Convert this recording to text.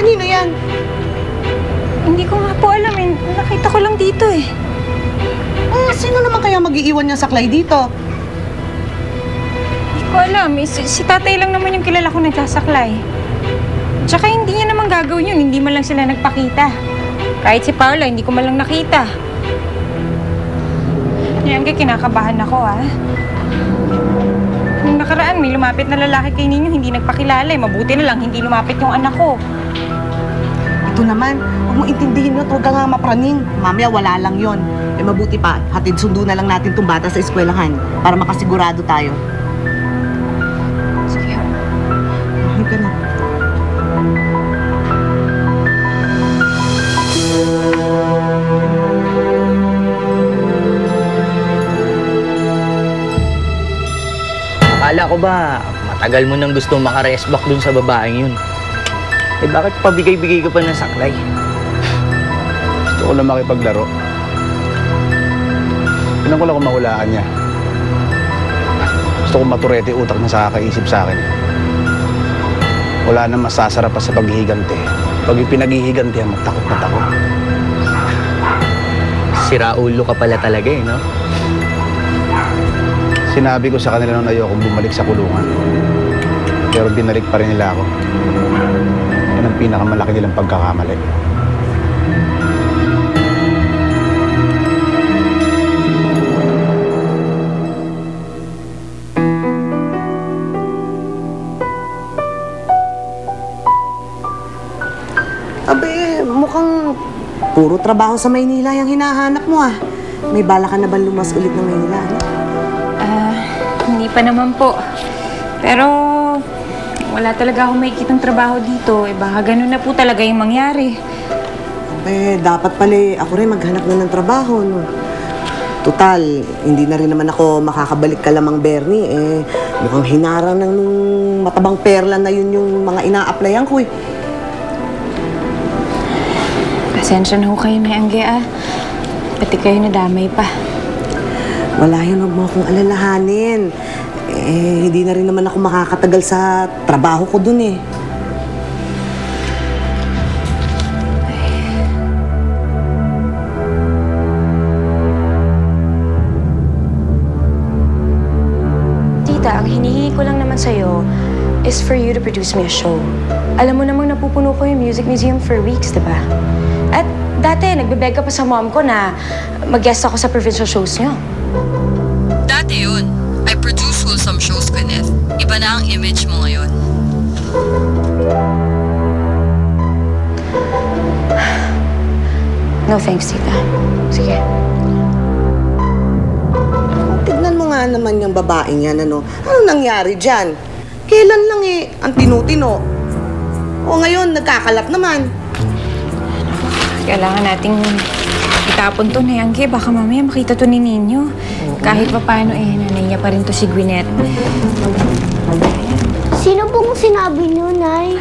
Kanino yan? Hindi ko nga po alam eh. Nakita ko lang dito eh. Sino naman kaya mag-iiwan niya saklay dito? Hindi ko alam. Si tatay lang naman yung kilala ko nagsasaklay. Tsaka hindi niya naman gagawin yun. Hindi man lang sila nagpakita. Kahit si Paula, hindi ko man lang nakita. Yan kaya kinakabahan ako Nung nakaraan, may lumapit na lalaki kay Ninyo, hindi nagpakilala eh. Mabuti na lang, hindi lumapit yung anak ko. Ito naman, huwag mo intindihin yun, huwag ka nga mapraning. Mamaya wala lang yon. Mabuti pa, hatid sundo na lang natin itong bata sa eskwelahan para makasigurado tayo. Sige. Ay ka na. Akala ko ba, matagal mo nang gusto maka-rest back dun sa babaeng yun. Eh bakit pabigay-bigay ka pa ng saklay? Gusto ko lang makipaglaro. Pinan ko lang kung mahulaan niya. Gusto ko maturete utak niya sa kakaisip sa akin. Wala na masasarap pa sa paghihigante. Pag ipinaghihigantihan, magtakot na takot. Siraulo ka pala talaga eh, no? Sinabi ko sa kanila nung ayokong bumalik sa kulungan. Pero binalik pa rin nila ako. Yan ang pinakamalaki nilang pagkakamali. Abe, mukhang puro trabaho sa Maynila yung hinahanap mo May bala ka na ba lumas ulit ng Maynila? Hindi pa naman po. Pero wala talaga akong makikitang trabaho dito. Baka ganun na po talaga yung mangyari. Dapat pala ako rin maghanap na ng trabaho, no? Total, hindi na rin naman ako makakabalik ka lamang, Bernie. Mukhang hinarang ng matabang perla na yun yung mga ina-applyan ko, Pasensya na ho kayo, may angge, Pati kayo nadamay pa. Wala yun, huwag mo akong alalahanin. Hindi na rin naman ako makakatagal sa trabaho ko dun, Tita, ang hinihingi ko lang naman sa'yo is for you to produce me a show. Alam mo namang napupuno ko yung Music Museum for weeks, diba? At dati, nagbebeg ka pa sa mom ko na mag-guest ako sa provincial shows niyo. Dati yun. I produce wholesome shows, Kenneth. Iba na ang image mo ngayon. No thanks, Tita. Sige. Tignan mo nga naman yung babaeng yan, ano? Ano nangyari dyan? Kailan lang ang tinutino? O ngayon, nagkakalat naman. Kailangan nating itapon to na Angge. Baka mamaya makita to ni Ninyo. Kahit pa paano nanay niya pa rin to si Gwyneth. Sino pong sinabi niyo, Nay?